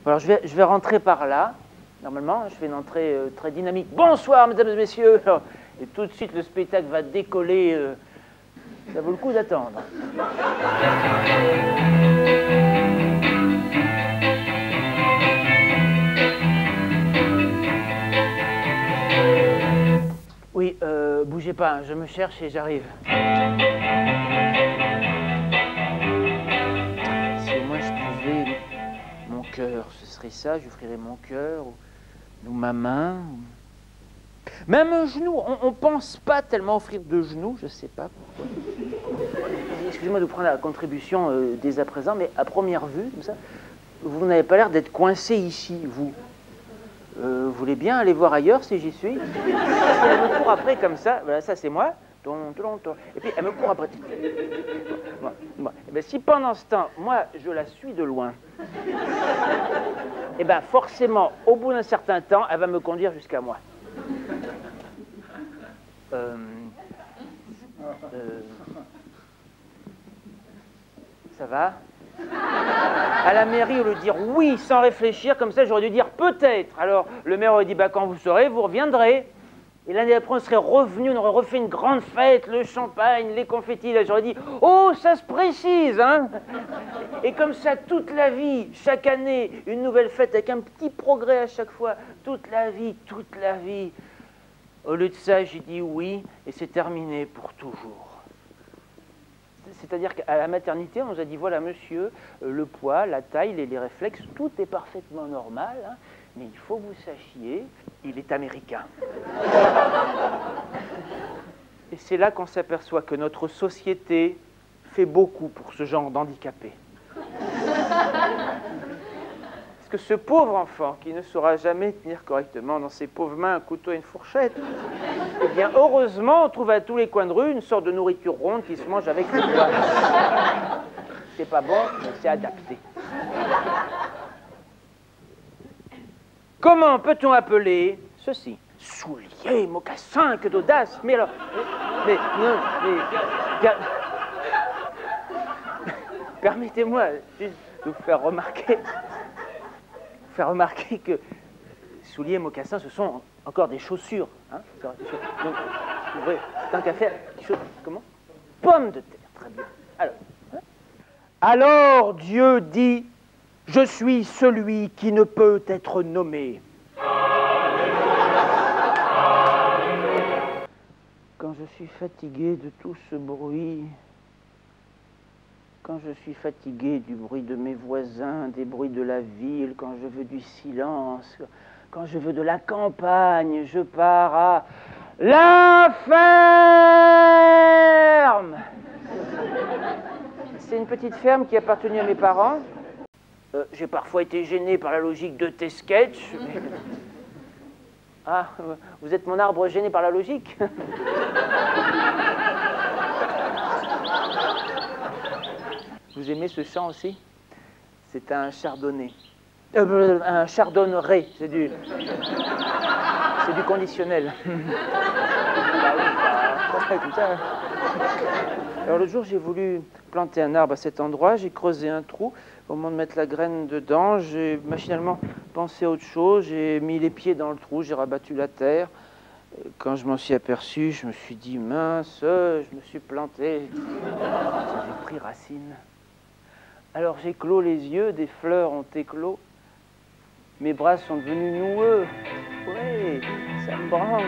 Alors je vais rentrer par là. Normalement, je fais une entrée très dynamique. Bonsoir, mesdames et messieurs. Alors, et tout de suite, le spectacle va décoller. Ça vaut le coup d'attendre. Oui, bougez pas, hein, je me cherche et j'arrive. Si au moins je pouvais... Mon cœur, ce serait ça, j'offrirais mon cœur, ou ma main. Même un genou, on pense pas tellement offrir de genoux, je sais pas pourquoi. Excusez-moi de prendre la contribution dès à présent, mais à première vue, comme ça, vous n'avez pas l'air d'être coincé ici, vous. Vous voulez bien aller voir ailleurs si j'y suis? Elle me court après comme ça, voilà, ça c'est moi. Et puis elle me court après. Bon. Et bien, si pendant ce temps, moi je la suis de loin, et bien forcément, au bout d'un certain temps, elle va me conduire jusqu'à moi. Ça va? À la mairie, au lieu de dire oui sans réfléchir, comme ça j'aurais dû dire peut-être. Alors le maire aurait dit bah, quand vous saurez, vous reviendrez. Et l'année d'après, on serait revenu, on aurait refait une grande fête, le champagne, les confettis. Là, j'aurais dit oh, ça se précise, hein? Et comme ça, toute la vie, chaque année, une nouvelle fête avec un petit progrès à chaque fois. Toute la vie, toute la vie. Au lieu de ça, j'ai dit oui, et c'est terminé pour toujours. C'est-à-dire qu'à la maternité, on nous a dit, voilà, monsieur, le poids, la taille, les réflexes, tout est parfaitement normal, hein, mais il faut que vous sachiez, il est américain. Et c'est là qu'on s'aperçoit que notre société fait beaucoup pour ce genre d'handicapés. Parce que ce pauvre enfant qui ne saura jamais tenir correctement dans ses pauvres mains un couteau et une fourchette, eh bien, heureusement, on trouve à tous les coins de rue une sorte de nourriture ronde qui se mange avec les doigts. C'est pas bon, mais c'est adapté. Comment peut-on appeler ceci? Souliers, mocassins, que d'audace! Mais alors... Permettez-moi juste de vous faire remarquer que souliers et mocassins, ce sont encore des chaussures. Hein. Donc, tant qu'à faire, comment? Pommes de terre, très bien. Alors Dieu dit, je suis celui qui ne peut être nommé. Quand je suis fatigué de tout ce bruit, quand je suis fatigué du bruit de mes voisins, des bruits de la ville, quand je veux du silence, quand je veux de la campagne, je pars à la ferme. C'est une petite ferme qui appartenait à mes parents. J'ai parfois été gêné par la logique de tes sketchs. Mais... Ah, vous êtes mon arbre gêné par la logique? Vous aimez ce chant aussi? C'est un chardonnay. Un chardonneret, c'est du conditionnel. Alors l'autre jour, j'ai voulu planter un arbre à cet endroit, j'ai creusé un trou. Au moment de mettre la graine dedans, j'ai machinalement pensé à autre chose, j'ai mis les pieds dans le trou, j'ai rabattu la terre. Quand je m'en suis aperçu, je me suis dit, mince, je me suis planté. J'avais pris racine. Alors j'ai clos les yeux, des fleurs ont éclos. Mes bras sont devenus noueux. Oui, ça me branche.